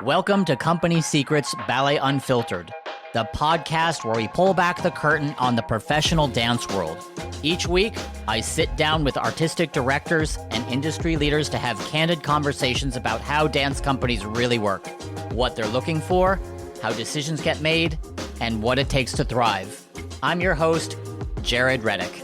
Welcome to Company Secrets Ballet Unfiltered, the podcast where we pull back the curtain on the professional dance world. Each week, I sit down with artistic directors and industry leaders to have candid conversations about how dance companies really work, what they're looking for, how decisions get made, and what it takes to thrive. I'm your host, Jared Reddick.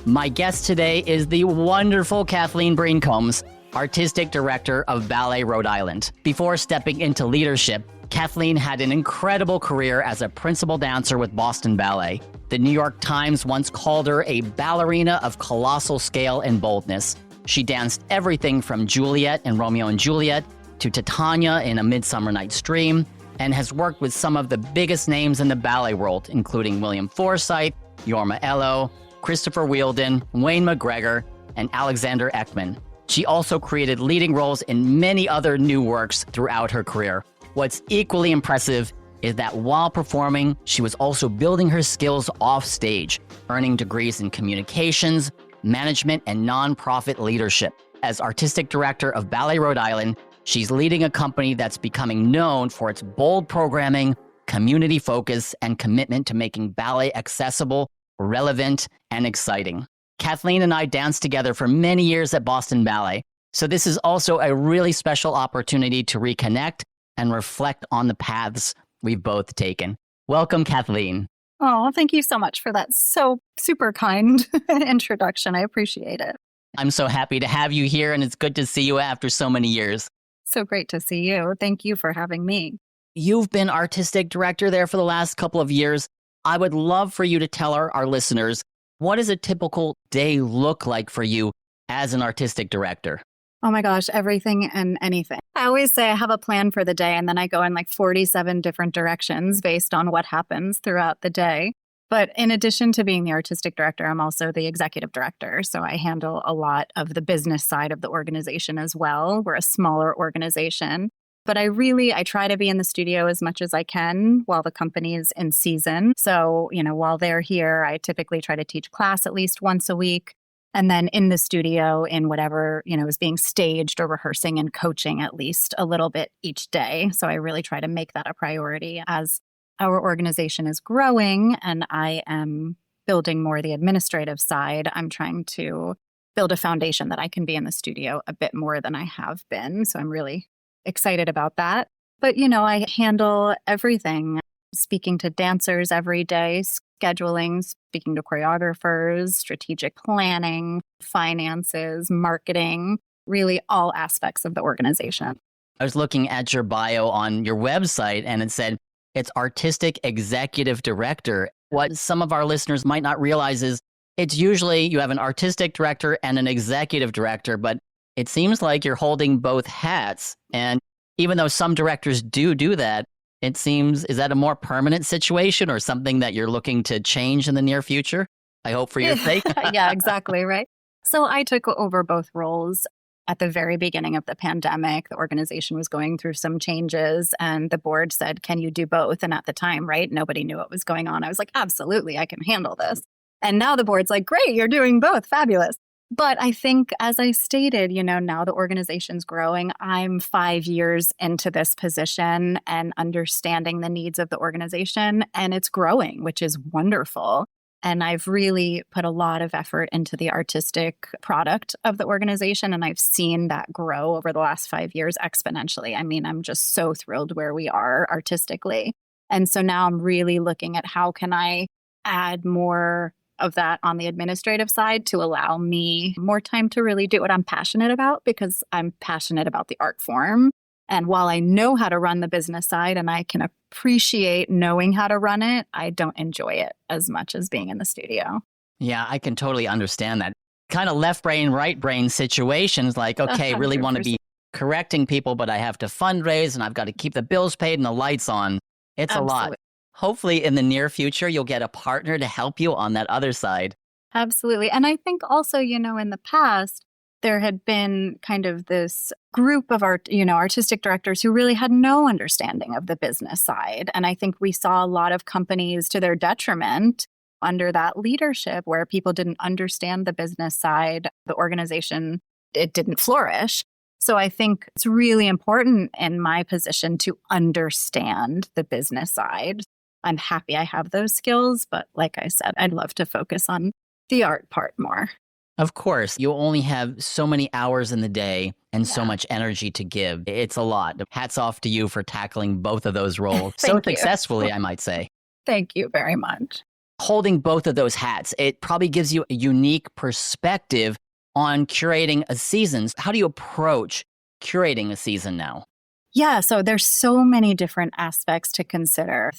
My guest today is the wonderful Kathleen Breen Combes, Artistic Director of Ballet Rhode Island. Before stepping into leadership, Kathleen had an incredible career as a principal dancer with Boston Ballet. The New York Times once called her a ballerina of colossal scale and boldness. She danced everything from Juliet in Romeo and Juliet to Titania in A Midsummer Night's Dream, and has worked with some of the biggest names in the ballet world, including William Forsythe, Jorma Ello, Christopher Wheeldon, Wayne McGregor, and Alexander Ekman. She also created leading roles in many other new works throughout her career. What's equally impressive is that while performing, she was also building her skills off stage, earning degrees in communications, management, and nonprofit leadership. As artistic director of Ballet Rhode Island, she's leading a company that's becoming known for its bold programming, community focus, and commitment to making ballet accessible, relevant, and exciting. Kathleen and I danced together for many years at Boston Ballet, so this is also a really special opportunity to reconnect and reflect on the paths we've both taken. Welcome, Kathleen. Oh, thank you so much for that so super kind introduction. I appreciate it. I'm so happy to have you here, and it's good to see you after so many years. So great to see you. Thank you for having me. You've been artistic director there for the last couple of years. I would love for you to tell our listeners, what does a typical day look like for you as an artistic director? Oh my gosh, everything and anything. I always say I have a plan for the day, and then I go in like 47 different directions based on what happens throughout the day. But in addition to being the artistic director, I'm also the executive director. So I handle a lot of the business side of the organization as well. We're a smaller organization. But I try to be in the studio as much as I can while the company is in season. So, while they're here, I typically try to teach class at least once a week. And then in the studio in whatever, is being staged or rehearsing and coaching at least a little bit each day. So I really try to make that a priority as our organization is growing and I am building more the administrative side. I'm trying to build a foundation that I can be in the studio a bit more than I have been. So I'm really excited about that. But, I handle everything, speaking to dancers every day, scheduling, speaking to choreographers, strategic planning, finances, marketing, really all aspects of the organization. I was looking at your bio on your website and it said it's artistic executive director. What some of our listeners might not realize is it's usually you have an artistic director and an executive director, but it seems like you're holding both hats. And even though some directors do that, it seems, is that a more permanent situation or something that you're looking to change in the near future? I hope for your sake. Yeah, exactly. Right. So I took over both roles at the very beginning of the pandemic. The organization was going through some changes and the board said, can you do both? And at the time, right, nobody knew what was going on. I was like, absolutely, I can handle this. And now the board's like, great, you're doing both. Fabulous. But I think, as I stated, now the organization's growing. I'm 5 years into this position and understanding the needs of the organization, and it's growing, which is wonderful. And I've really put a lot of effort into the artistic product of the organization, and I've seen that grow over the last 5 years exponentially. I mean, I'm just so thrilled where we are artistically. And so now I'm really looking at how can I add more of that on the administrative side to allow me more time to really do what I'm passionate about, because I'm passionate about the art form. And while I know how to run the business side and I can appreciate knowing how to run it, I don't enjoy it as much as being in the studio. Yeah, I can totally understand that. Kind of left brain, right brain situations like, okay, really want to be correcting people, but I have to fundraise and I've got to keep the bills paid and the lights on. It's Absolutely. A lot. Hopefully in the near future, you'll get a partner to help you on that other side. Absolutely. And I think also, in the past, there had been kind of this group of artistic directors who really had no understanding of the business side. And I think we saw a lot of companies to their detriment under that leadership where people didn't understand the business side, the organization, it didn't flourish. So I think it's really important in my position to understand the business side. I'm happy I have those skills, but like I said, I'd love to focus on the art part more. Of course, you only have so many hours in the day and so Yeah. much energy to give. It's a lot. Hats off to you for tackling both of those roles so Thank you. successfully, I might say. Thank you very much. Holding both of those hats, it probably gives you a unique perspective on curating a season. How do you approach curating a season now? Yeah, so there's so many different aspects to consider.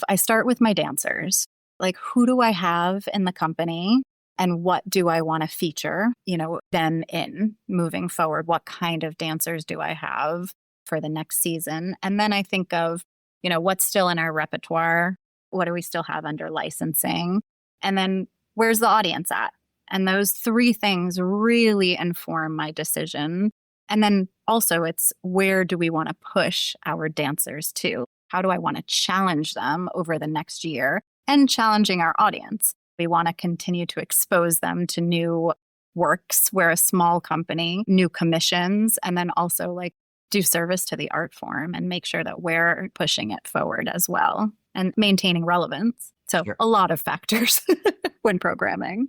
I start with my dancers. Like, who do I have in the company and what do I want to feature, then in moving forward? What kind of dancers do I have for the next season? And then I think of, what's still in our repertoire? What do we still have under licensing? And then where's the audience at? And those three things really inform my decision. And then also it's where do we want to push our dancers to? How do I want to challenge them over the next year and challenging our audience? We want to continue to expose them to new works. We're a small company, new commissions, and then also do service to the art form and make sure that we're pushing it forward as well and maintaining relevance. So Sure. A lot of factors when programming.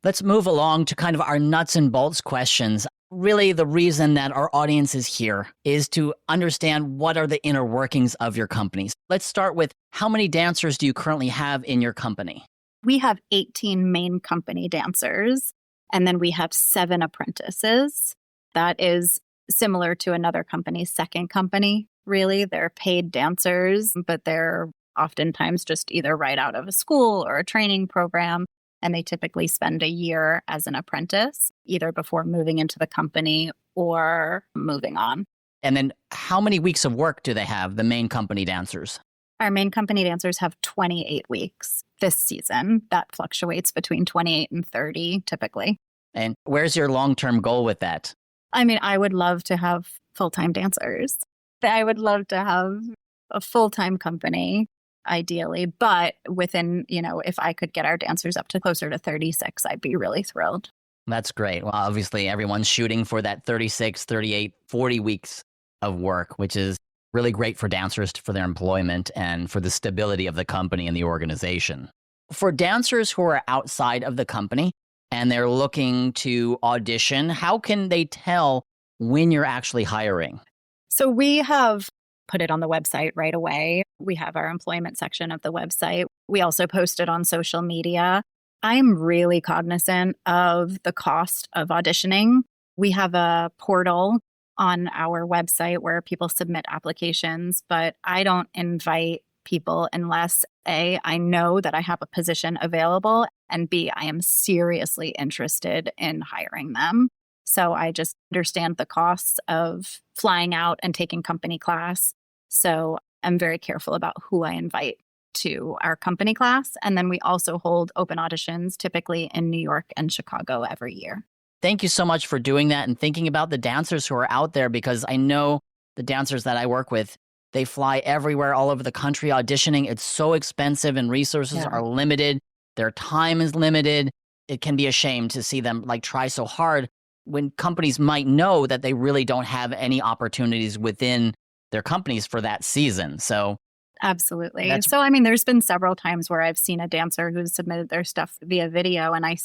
Let's move along to kind of our nuts and bolts questions. Really, the reason that our audience is here is to understand what are the inner workings of your companies. Let's start with how many dancers do you currently have in your company? We have 18 main company dancers, and then we have 7 apprentices. That is similar to another company's second company, really. They're paid dancers, but they're oftentimes just either right out of a school or a training program. And they typically spend a year as an apprentice, either before moving into the company or moving on. And then how many weeks of work do they have, the main company dancers? Our main company dancers have 28 weeks this season. That fluctuates between 28 and 30 typically. And where's your long-term goal with that? I would love to have full-time dancers. I would love to have a full-time company, ideally, but within, if I could get our dancers up to closer to 36, I'd be really thrilled. That's great. Well, obviously, everyone's shooting for that 36, 38, 40 weeks of work, which is really great for dancers for their employment and for the stability of the company and the organization. For dancers who are outside of the company and they're looking to audition, how can they tell when you're actually hiring? So we have put it on the website right away. We have our employment section of the website. We also post it on social media. I'm really cognizant of the cost of auditioning. We have a portal on our website where people submit applications, but I don't invite people unless A, I know that I have a position available, and B, I am seriously interested in hiring them. So I just understand the costs of flying out and taking company class. So I'm very careful about who I invite to our company class. And then we also hold open auditions, typically in New York and Chicago every year. Thank you so much for doing that and thinking about the dancers who are out there, because I know the dancers that I work with, they fly everywhere, all over the country auditioning. It's so expensive and resources are limited. Their time is limited. It can be a shame to see them try so hard when companies might know that they really don't have any opportunities within their companies for that season. So absolutely. So, there's been several times where I've seen a dancer who's submitted their stuff via video, and I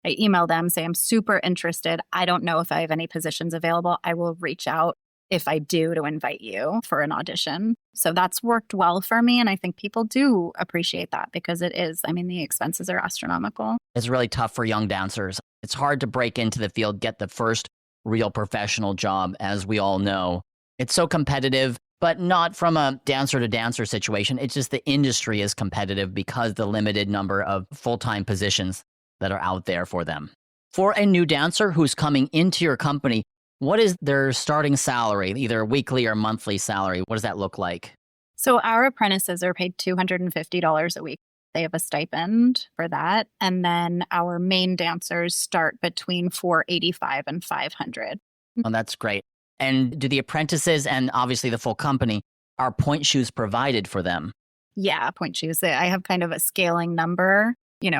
email them, say, I'm super interested. I don't know if I have any positions available. I will reach out if I do to invite you for an audition. So that's worked well for me. And I think people do appreciate that because it is, the expenses are astronomical. It's really tough for young dancers. It's hard to break into the field, get the first real professional job, as we all know. It's so competitive, but not from a dancer to dancer situation. It's just the industry is competitive because the limited number of full-time positions that are out there for them. For a new dancer who's coming into your company, what is their starting salary, either weekly or monthly salary? What does that look like? So our apprentices are paid $250 a week. They have a stipend for that. And then our main dancers start between $485 and $500. Oh, that's great. And do the apprentices and obviously the full company, are point shoes provided for them? Yeah, point shoes. I have kind of a scaling number,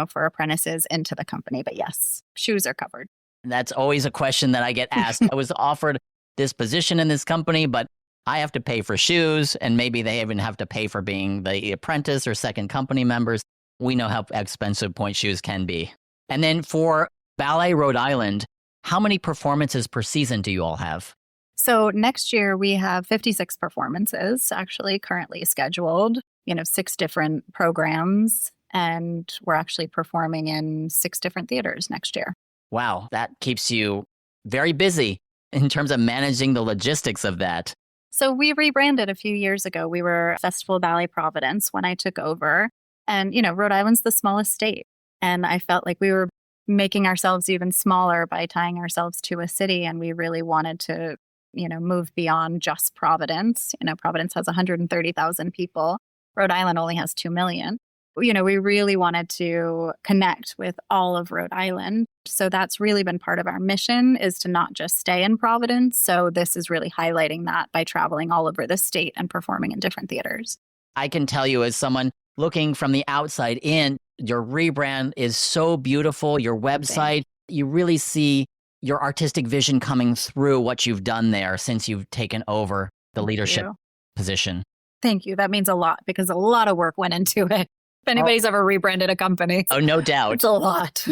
for apprentices into the company. But yes, shoes are covered. That's always a question that I get asked. I was offered this position in this company, but I have to pay for shoes, and maybe they even have to pay for being the apprentice or second company members. We know how expensive pointe shoes can be. And then for Ballet Rhode Island, how many performances per season do you all have? So next year we have 56 performances actually currently scheduled, 6 different programs, and we're actually performing in 6 different theaters next year. Wow, that keeps you very busy in terms of managing the logistics of that. So we rebranded a few years ago. We were Festival Ballet Providence when I took over. And, Rhode Island's the smallest state. And I felt like we were making ourselves even smaller by tying ourselves to a city. And we really wanted to, move beyond just Providence. Providence has 130,000 people. Rhode Island only has 2 million. We really wanted to connect with all of Rhode Island. So that's really been part of our mission, is to not just stay in Providence. So this is really highlighting that by traveling all over the state and performing in different theaters. I can tell you, as someone looking from the outside in, your rebrand is so beautiful. Your website, you really see your artistic vision coming through what you've done there since you've taken over the leadership position. Thank you. That means a lot because a lot of work went into it. If anybody's ever rebranded a company. Oh, no doubt. It's a lot.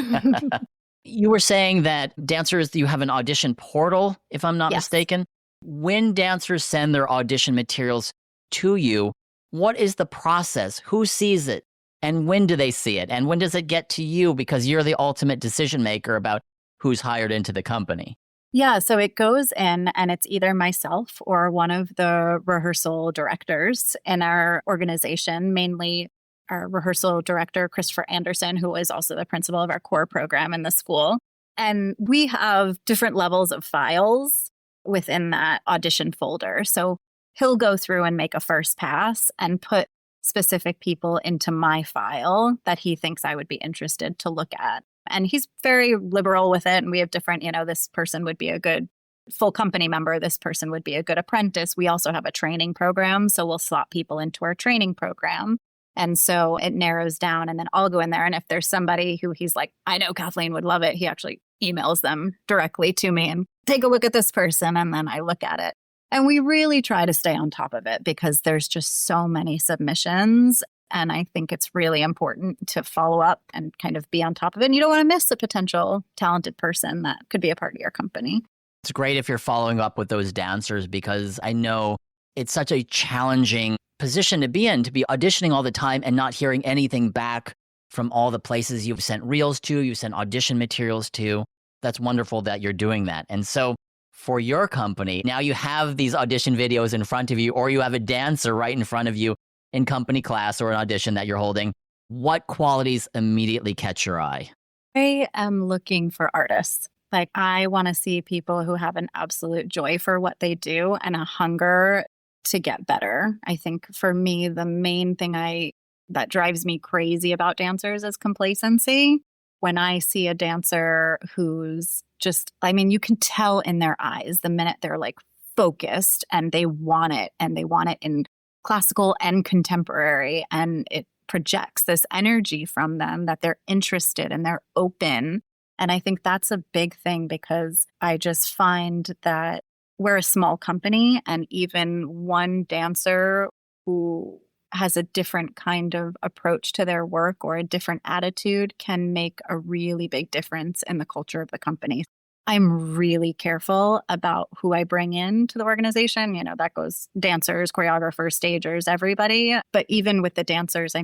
You were saying that dancers, you have an audition portal, if I'm not mistaken. When dancers send their audition materials to you, what is the process? Who sees it? And when do they see it? And when does it get to you? Because you're the ultimate decision maker about who's hired into the company. Yeah, so it goes in and it's either myself or one of the rehearsal directors in our organization, mainly our rehearsal director, Christopher Anderson, who is also the principal of our core program in the school. And we have different levels of files within that audition folder. So he'll go through and make a first pass and put specific people into my file that he thinks I would be interested to look at. And he's very liberal with it. And we have different, this person would be a good full company member. This person would be a good apprentice. We also have a training program. So we'll slot people into our training program. And so it narrows down, and then I'll go in there. And if there's somebody who he's like, I know Kathleen would love it, he actually emails them directly to me and take a look at this person. And then I look at it. And we really try to stay on top of it because there's just so many submissions. And I think it's really important to follow up and kind of be on top of it. And you don't want to miss a potential talented person that could be a part of your company. It's great if you're following up with those dancers, because I know it's such a challenging position to be auditioning all the time and not hearing anything back from all the places you've sent reels to, you've sent audition materials to. That's wonderful that you're doing that. And so for your company, now you have these audition videos in front of you, or you have a dancer right in front of you in company class or an audition that you're holding. What qualities immediately catch your eye? I am looking for artists. Like, I want to see people who have an absolute joy for what they do and a hunger to get better. I think for me, the main thing that drives me crazy about dancers is complacency. When I see a dancer who's just, you can tell in their eyes the minute they're like focused and they want it in classical and contemporary, and it projects this energy from them that they're interested and they're open. And I think that's a big thing, because I just find that we're a small company, and even one dancer who has a different kind of approach to their work or a different attitude can make a really big difference in the culture of the company. I'm really careful about who I bring into the organization. That goes dancers, choreographers, stagers, everybody. But even with the dancers,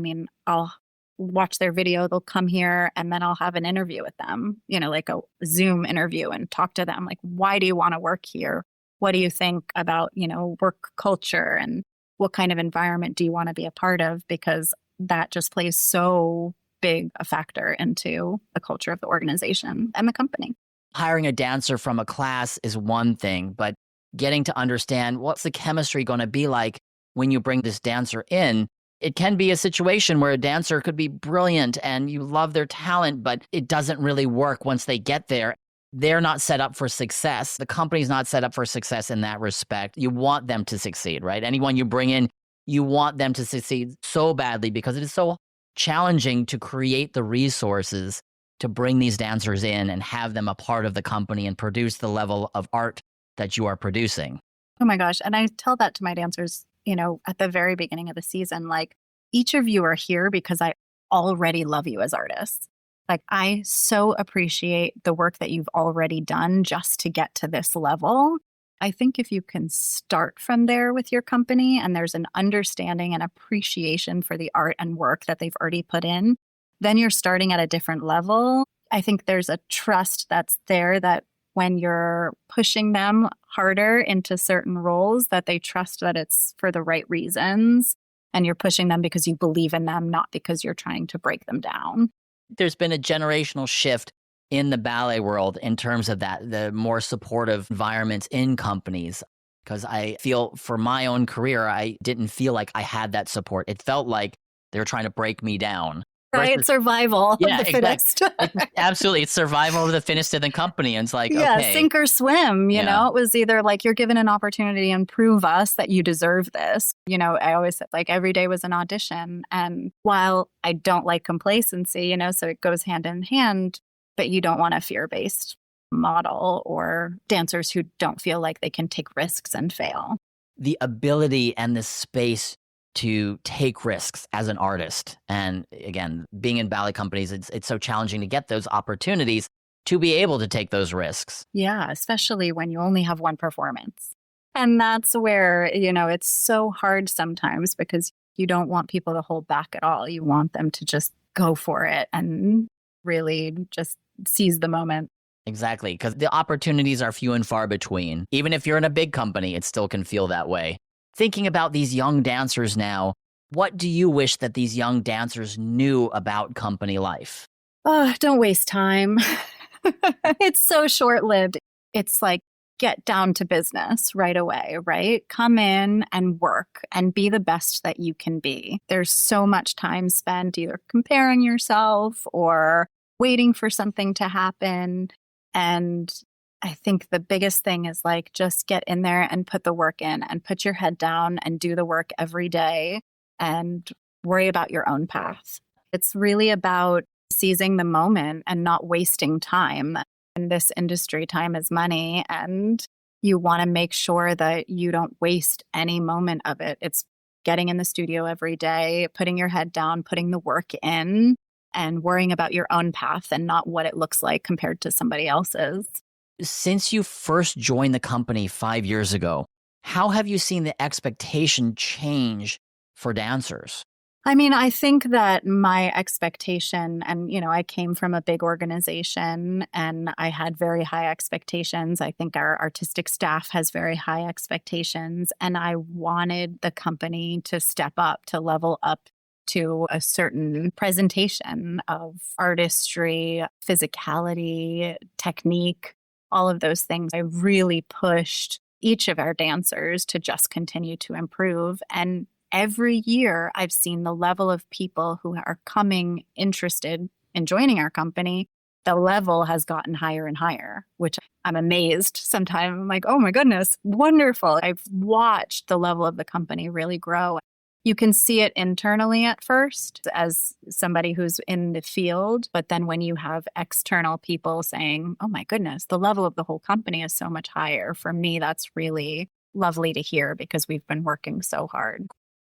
I'll watch their video, they'll come here, and then I'll have an interview with them, like a Zoom interview, and talk to them. Like, why do you want to work here? What do you think about, work culture, and what kind of environment do you want to be a part of? Because that just plays so big a factor into the culture of the organization and the company. Hiring a dancer from a class is one thing, but getting to understand what's the chemistry going to be like when you bring this dancer in. It can be a situation where a dancer could be brilliant and you love their talent, but it doesn't really work once they get there. They're not set up for success. The company's not set up for success in that respect. You want them to succeed, right? Anyone you bring in, you want them to succeed so badly, because it is so challenging to create the resources to bring these dancers in and have them a part of the company and produce the level of art that you are producing. Oh my gosh. And I tell that to my dancers, at the very beginning of the season, like, each of you are here because I already love you as artists. Like, I so appreciate the work that you've already done just to get to this level. I think if you can start from there with your company and there's an understanding and appreciation for the art and work that they've already put in, then you're starting at a different level. I think there's a trust that's there that when you're pushing them harder into certain roles, that they trust that it's for the right reasons. And you're pushing them because you believe in them, not because you're trying to break them down. There's been a generational shift in the ballet world in terms of that, the more supportive environments in companies. Because I feel for my own career, I didn't feel like I had that support. It felt like they were trying to break me down. Right? Versus, Survival of the fittest. Absolutely. It's survival of the fittest in the company. And it's like, yeah, okay. Sink or swim, you know? It was either like, you're given an opportunity and prove us that you deserve this. I always said, like, every day was an audition. And while I don't like complacency, so it goes hand in hand, but you don't want a fear-based model or dancers who don't feel like they can take risks and fail. The ability and the space to take risks as an artist. And again, being in ballet companies, it's so challenging to get those opportunities to be able to take those risks. Yeah, especially when you only have one performance. And that's where, it's so hard sometimes because you don't want people to hold back at all. You want them to just go for it and really just seize the moment. Exactly, because the opportunities are few and far between. Even if you're in a big company, it still can feel that way. Thinking about these young dancers now, what do you wish that these young dancers knew about company life? Oh, don't waste time. It's so short-lived. It's like, get down to business right away, right? Come in and work and be the best that you can be. There's so much time spent either comparing yourself or waiting for something to happen. And I think the biggest thing is like, just get in there and put the work in and put your head down and do the work every day and worry about your own path. It's really about seizing the moment and not wasting time. In this industry, time is money, and you want to make sure that you don't waste any moment of it. It's getting in the studio every day, putting your head down, putting the work in, and worrying about your own path and not what it looks like compared to somebody else's. Since you first joined the company 5 years ago, how have you seen the expectation change for dancers? I mean, I think that my expectation, and, I came from a big organization and I had very high expectations. I think our artistic staff has very high expectations. And I wanted the company to step up, to level up to a certain presentation of artistry, physicality, technique, all of those things. I really pushed each of our dancers to just continue to improve. And every year I've seen the level of people who are coming interested in joining our company. The level has gotten higher and higher, which I'm amazed. Sometimes I'm like, oh my goodness, wonderful. I've watched the level of the company really grow. You can see it internally at first as somebody who's in the field, but then when you have external people saying, oh my goodness, the level of the whole company is so much higher. For me, that's really lovely to hear because we've been working so hard.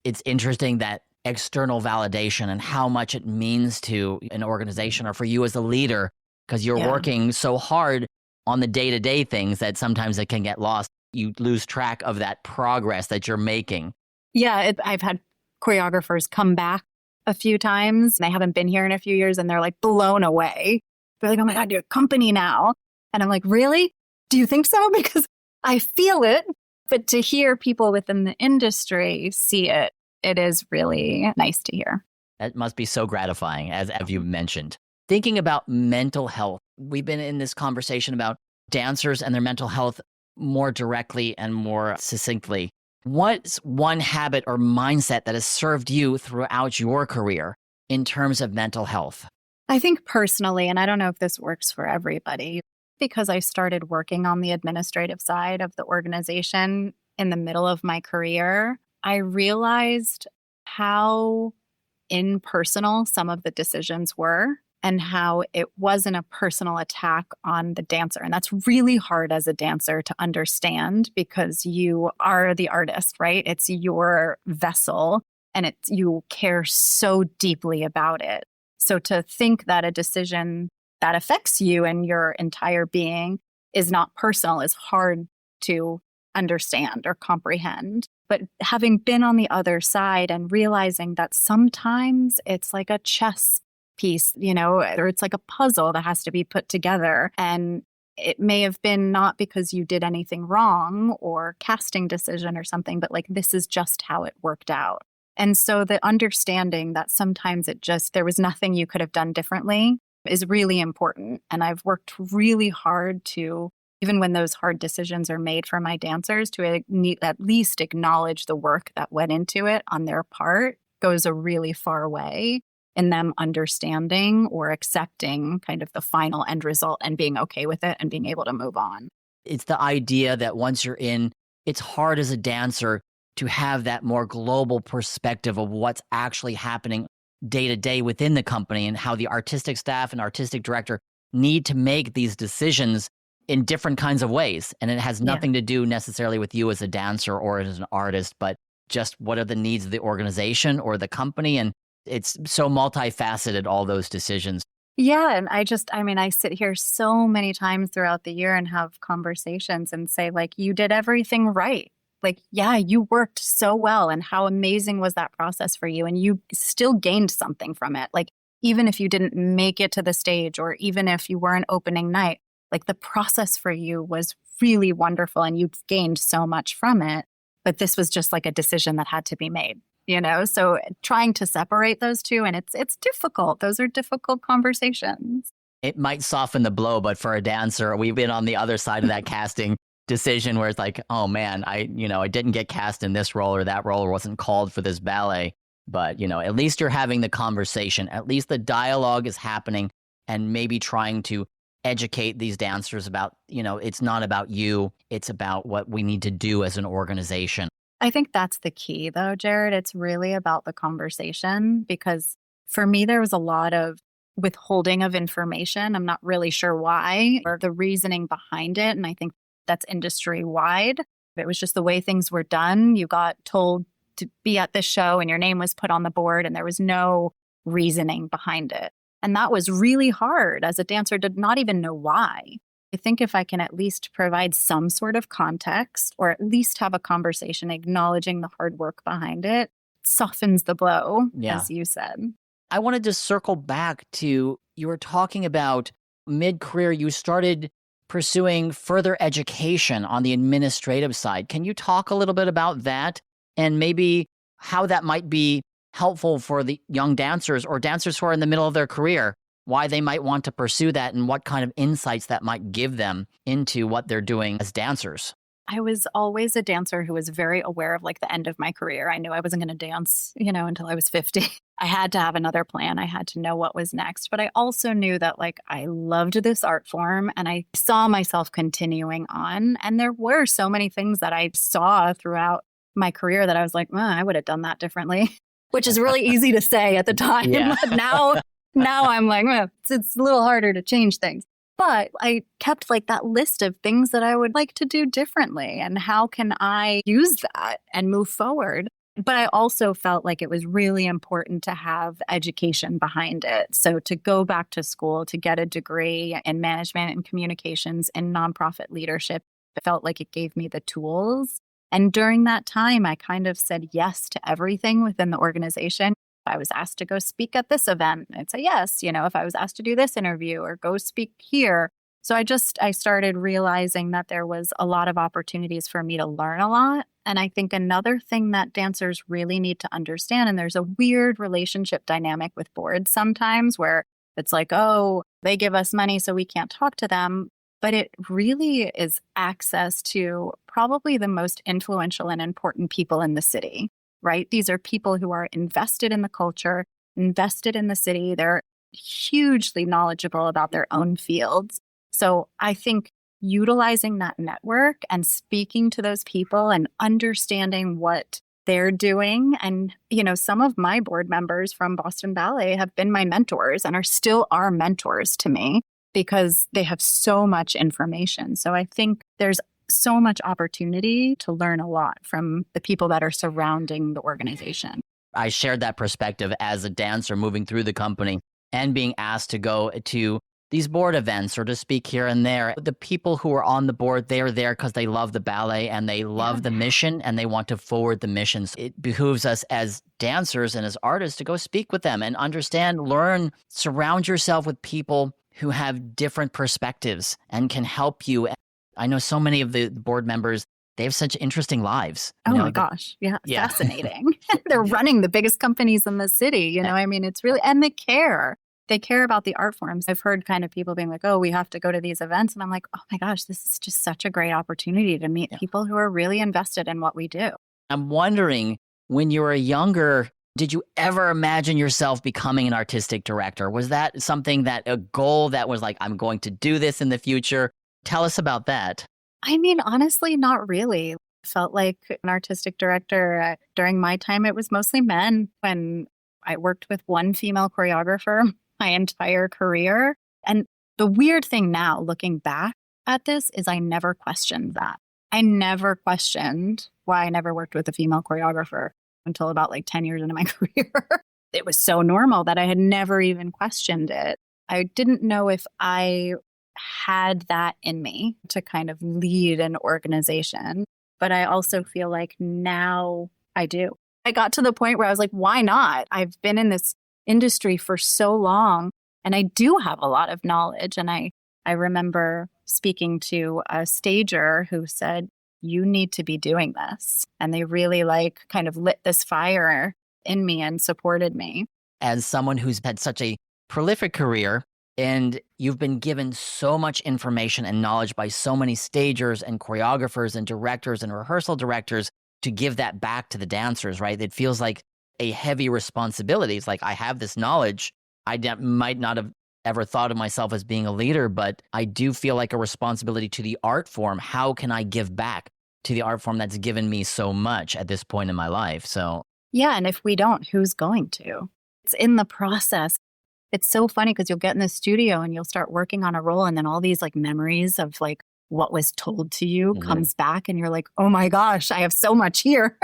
It's interesting that external validation and how much it means to an organization or for you as a leader, because you're working so hard on the day-to-day things that sometimes it can get lost. You lose track of that progress that you're making. Yeah, I've had choreographers come back a few times. They haven't been here in a few years and they're like blown away. They're like, oh my God, you're a company now. And I'm like, really? Do you think so? Because I feel it. But to hear people within the industry see it, it is really nice to hear. That must be so gratifying, as you mentioned. Thinking about mental health, we've been in this conversation about dancers and their mental health more directly and more succinctly. What's one habit or mindset that has served you throughout your career in terms of mental health? I think personally, and I don't know if this works for everybody, because I started working on the administrative side of the organization in the middle of my career, I realized how impersonal some of the decisions were. and how it wasn't a personal attack on the dancer. And that's really hard as a dancer to understand because you are the artist, right? It's your vessel and you care so deeply about it. So to think that a decision that affects you and your entire being is not personal is hard to understand or comprehend. But having been on the other side and realizing that sometimes it's like a chess piece, or it's like a puzzle that has to be put together. And it may have been not because you did anything wrong or casting decision or something, but like this is just how it worked out. And so the understanding that sometimes there was nothing you could have done differently is really important. And I've worked really hard to, even when those hard decisions are made for my dancers, to at least acknowledge the work that went into it on their part goes a really far way in them understanding or accepting kind of the final end result and being okay with it and being able to move on. It's the idea that once you're in, it's hard as a dancer to have that more global perspective of what's actually happening day to day within the company and how the artistic staff and artistic director need to make these decisions in different kinds of ways. And it has nothing to do necessarily with you as a dancer or as an artist, but just what are the needs of the organization or the company. And it's so multifaceted, all those decisions. Yeah. And I sit here so many times throughout the year and have conversations and say, like, you did everything right. Like, yeah, you worked so well. And how amazing was that process for you? And you still gained something from it. Like, even if you didn't make it to the stage or even if you weren't opening night, like the process for you was really wonderful and you've gained so much from it. But this was just like a decision that had to be made. So trying to separate those two, and it's difficult. Those are difficult conversations. It might soften the blow, but for a dancer, we've been on the other side of that casting decision where it's like, oh man, I didn't get cast in this role or that role or wasn't called for this ballet. But, at least you're having the conversation. At least the dialogue is happening and maybe trying to educate these dancers about, it's not about you. It's about what we need to do as an organization. I think that's the key, though, Jared. It's really about the conversation because for me, there was a lot of withholding of information. I'm not really sure why or the reasoning behind it. And I think that's industry wide. It was just the way things were done. You got told to be at this show and your name was put on the board and there was no reasoning behind it. And that was really hard as a dancer to not even know why. I think if I can at least provide some sort of context or at least have a conversation acknowledging the hard work behind it, softens the blow, as you said. I wanted to circle back to, you were talking about mid-career, you started pursuing further education on the administrative side. Can you talk a little bit about that and maybe how that might be helpful for the young dancers or dancers who are in the middle of their career, why they might want to pursue that and what kind of insights that might give them into what they're doing as dancers? I was always a dancer who was very aware of like the end of my career. I knew I wasn't going to dance, until I was 50. I had to have another plan. I had to know what was next. But I also knew that like I loved this art form and I saw myself continuing on. And there were so many things that I saw throughout my career that I was like, I would have done that differently, which is really easy to say at the time. Yeah. But now I'm like, it's a little harder to change things. But I kept like that list of things that I would like to do differently and how can I use that and move forward. But I also felt like it was really important to have education behind it. So to go back to school, to get a degree in management and communications and nonprofit leadership, it felt like it gave me the tools. And during that time, I kind of said yes to everything within the organization. If I was asked to go speak at this event, I'd say yes. If I was asked to do this interview or go speak here. So I started realizing that there was a lot of opportunities for me to learn a lot. And I think another thing that dancers really need to understand, and there's a weird relationship dynamic with boards sometimes where it's like, oh, they give us money so we can't talk to them. But it really is access to probably the most influential and important people in the city. Right? These are people who are invested in the culture, invested in the city. They're hugely knowledgeable about their own fields. So I think utilizing that network and speaking to those people and understanding what they're doing. And, some of my board members from Boston Ballet have been my mentors and are still our mentors to me because they have so much information. So I think there's so much opportunity to learn a lot from the people that are surrounding the organization. I shared that perspective as a dancer moving through the company and being asked to go to these board events or to speak here and there. The people who are on the board, they're there because they love the ballet and they love the mission and they want to forward the missions. It behooves us as dancers and as artists to go speak with them and understand, learn, surround yourself with people who have different perspectives and can help you. I know so many of the board members, they have such interesting lives. Oh my gosh. Yeah. Fascinating. They're running the biggest companies in the city. It's really, and they care. They care about the art forms. I've heard kind of people being like, oh, we have to go to these events. And I'm like, oh my gosh, this is just such a great opportunity to meet people who are really invested in what we do. I'm wondering, when you were younger, did you ever imagine yourself becoming an artistic director? Was that something a goal that was like, I'm going to do this in the future? Tell us about that. Honestly, not really. Felt like an artistic director. During my time, it was mostly men. When I worked with one female choreographer my entire career. And the weird thing now, looking back at this, is I never questioned that. I never questioned why I never worked with a female choreographer until about 10 years into my career. It was so normal that I had never even questioned it. I didn't know if I had that in me to kind of lead an organization, but I also feel like now I do. I got to the point where I was like, why not? I've been in this industry for so long and I do have a lot of knowledge. And I remember speaking to a stager who said, you need to be doing this. And they really kind of lit this fire in me and supported me. As someone who's had such a prolific career and you've been given so much information and knowledge by so many stagers and choreographers and directors and rehearsal directors to give that back to the dancers, right? It feels like a heavy responsibility. It's like, I have this knowledge. I might not have ever thought of myself as being a leader, but I do feel like a responsibility to the art form. How can I give back to the art form that's given me so much at this point in my life? So yeah, and if we don't, who's going to? It's in the process. It's so funny because you'll get in the studio and you'll start working on a role and then all these memories of what was told to you comes back and you're like, oh my gosh, I have so much here.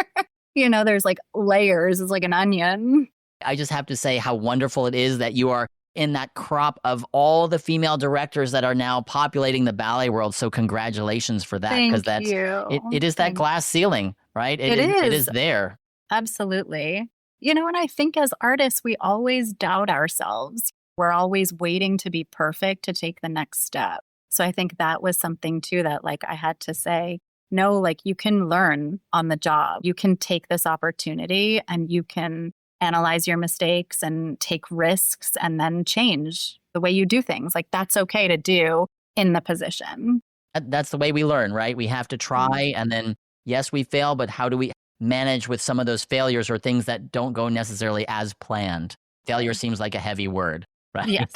There's layers. It's like an onion. I just have to say how wonderful it is that you are in that crop of all the female directors that are now populating the ballet world. So congratulations for that. Thank you. It is that glass ceiling, right? It is. It is there. Absolutely. And I think as artists, we always doubt ourselves. We're always waiting to be perfect to take the next step. So I think that was something too that I had to say, no, you can learn on the job. You can take this opportunity and you can analyze your mistakes and take risks and then change the way you do things. That's okay to do in the position. That's the way we learn, right? We have to try and then, yes, we fail, but how do we manage with some of those failures or things that don't go necessarily as planned? Failure seems like a heavy word, right? Yes,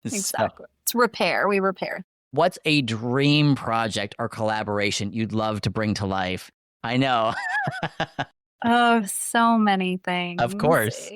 exactly. It's repair. We repair. What's a dream project or collaboration you'd love to bring to life? I know. Oh, so many things. Of course.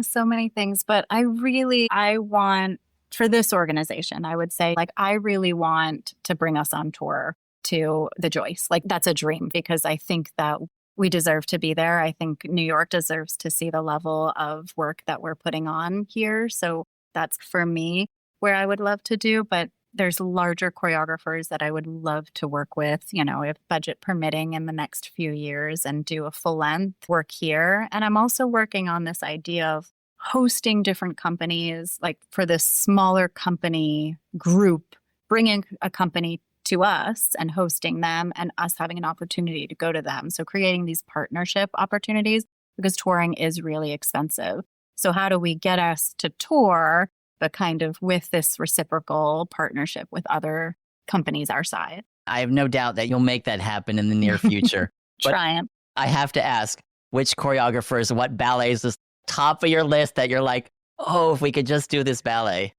So many things. But I want, for this organization, I would say, I really want to bring us on tour to the Joyce. That's a dream because I think that we deserve to be there. I think New York deserves to see the level of work that we're putting on here. So that's for me where I would love to do. But there's larger choreographers that I would love to work with, if budget permitting in the next few years and do a full length work here. And I'm also working on this idea of hosting different companies, for this smaller company group, bringing a company to us and hosting them and us having an opportunity to go to them. So creating these partnership opportunities because touring is really expensive. So how do we get us to tour, but kind of with this reciprocal partnership with other companies our size? I have no doubt that you'll make that happen in the near future. Trying. I have to ask, which choreographers, what ballets is top of your list that you're like, oh, if we could just do this ballet?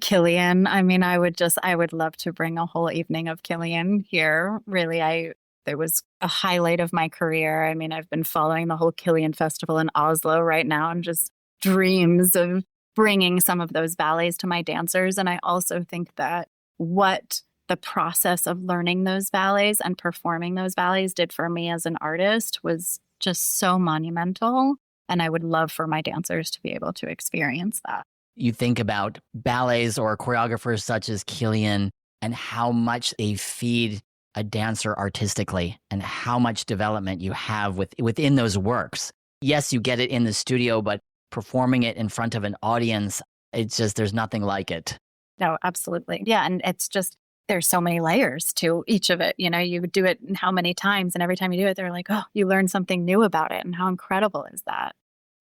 Killian. I would love to bring a whole evening of Killian here. Really, It was a highlight of my career. I mean, I've been following the whole Killian Festival in Oslo right now and just dreams of bringing some of those ballets to my dancers. And I also think that what the process of learning those ballets and performing those ballets did for me as an artist was just so monumental. And I would love for my dancers to be able to experience that. You think about ballets or choreographers such as Killian and how much they feed a dancer artistically and how much development you have within those works. Yes, you get it in the studio, but performing it in front of an audience, it's just, there's nothing like it. No, absolutely. Yeah. And it's just, there's so many layers to each of it. You know, you do it how many times, and every time you do it, they're like, oh, you learn something new about it. And how incredible is that?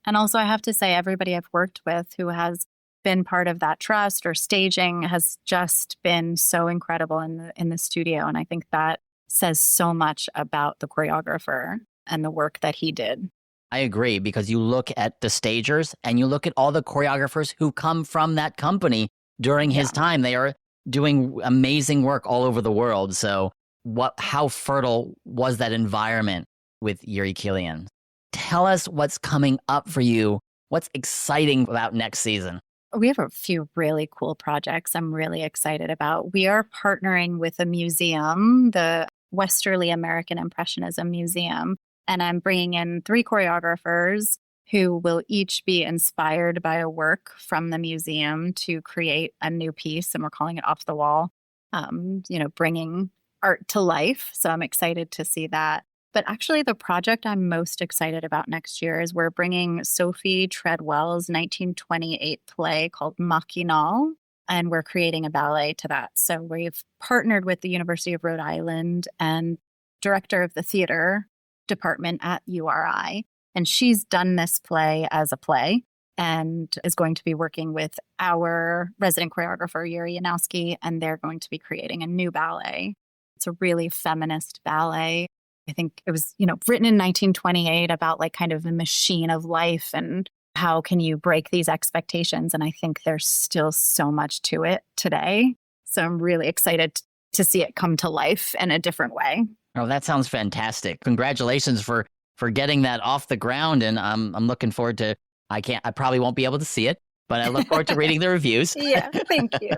And also, I have to say, everybody I've worked with who has been part of that trust or staging has just been so incredible in the studio. And I think that says so much about the choreographer and the work that he did. I agree, because you look at the stagers and you look at all the choreographers who come from that company during his time. They are doing amazing work all over the world. So how fertile was that environment with Yuri Killian? Tell us what's coming up for you. What's exciting about next season? We have a few really cool projects I'm really excited about. We are partnering with a museum, the Westerly American Impressionism Museum, and I'm bringing in 3 choreographers who will each be inspired by a work from the museum to create a new piece, and we're calling it Off the Wall, bringing art to life. So I'm excited to see that. But actually, the project I'm most excited about next year is we're bringing Sophie Treadwell's 1928 play called Machinal, and we're creating a ballet to that. So we've partnered with the University of Rhode Island and director of the theater department at URI, and she's done this play as a play and is going to be working with our resident choreographer, Yuri Yanowski, and they're going to be creating a new ballet. It's a really feminist ballet. I think it was, written in 1928 about like kind of the machine of life and how can you break these expectations. And I think there's still so much to it today. So I'm really excited to see it come to life in a different way. Oh, that sounds fantastic. Congratulations for getting that off the ground. And I'm looking forward to, I probably won't be able to see it, but I look forward to reading the reviews. Yeah, thank you.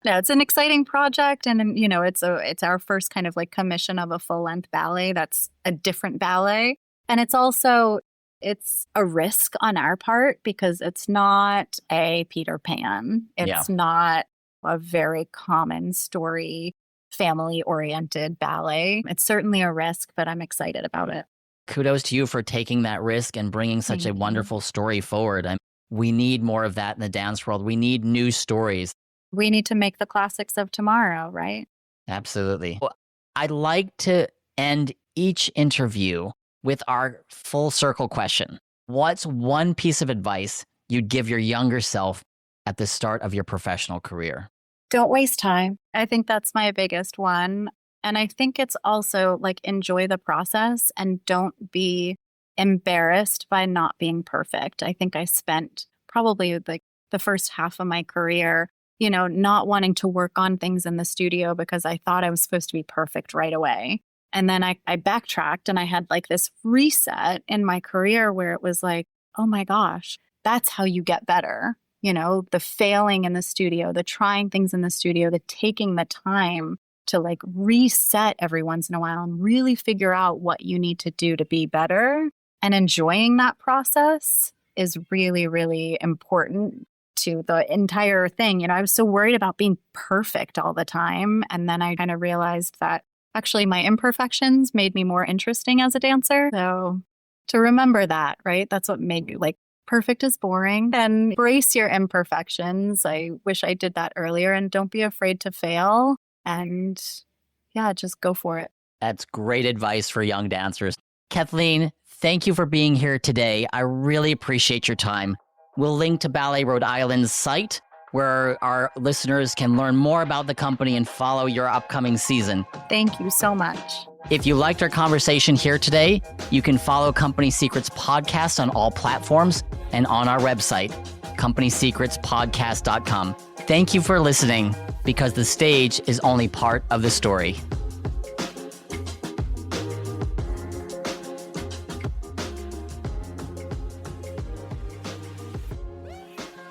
No, it's an exciting project, and it's our first kind of like commission of a full-length ballet that's a different ballet. And it's a risk on our part because it's not a Peter Pan. It's not a very common story, family-oriented ballet. It's certainly a risk, but I'm excited about it. Kudos to you for taking that risk and bringing such a wonderful story forward. We need more of that in the dance world. We need new stories. We need to make the classics of tomorrow, right? Absolutely. Well, I'd like to end each interview with our full circle question. What's one piece of advice you'd give your younger self at the start of your professional career? Don't waste time. I think that's my biggest one. And I think it's also like enjoy the process and don't be embarrassed by not being perfect. I think I spent probably like the first half of my career not wanting to work on things in the studio because I thought I was supposed to be perfect right away. And then I backtracked and I had like this reset in my career where it was like, oh my gosh, that's how you get better. The failing in the studio, the trying things in the studio, the taking the time to like reset every once in a while and really figure out what you need to do to be better. And enjoying that process is really, really important to the entire thing. I was so worried about being perfect all the time. And then I kind of realized that actually my imperfections made me more interesting as a dancer. So to remember that, right? That's what made me like perfect is boring. And embrace your imperfections. I wish I did that earlier, and don't be afraid to fail. And just go for it. That's great advice for young dancers. Kathleen, thank you for being here today. I really appreciate your time. We'll link to Ballet Rhode Island's site where our listeners can learn more about the company and follow your upcoming season. Thank you so much. If you liked our conversation here today, you can follow Company Secrets Podcast on all platforms and on our website, companysecretspodcast.com. Thank you for listening, because the stage is only part of the story.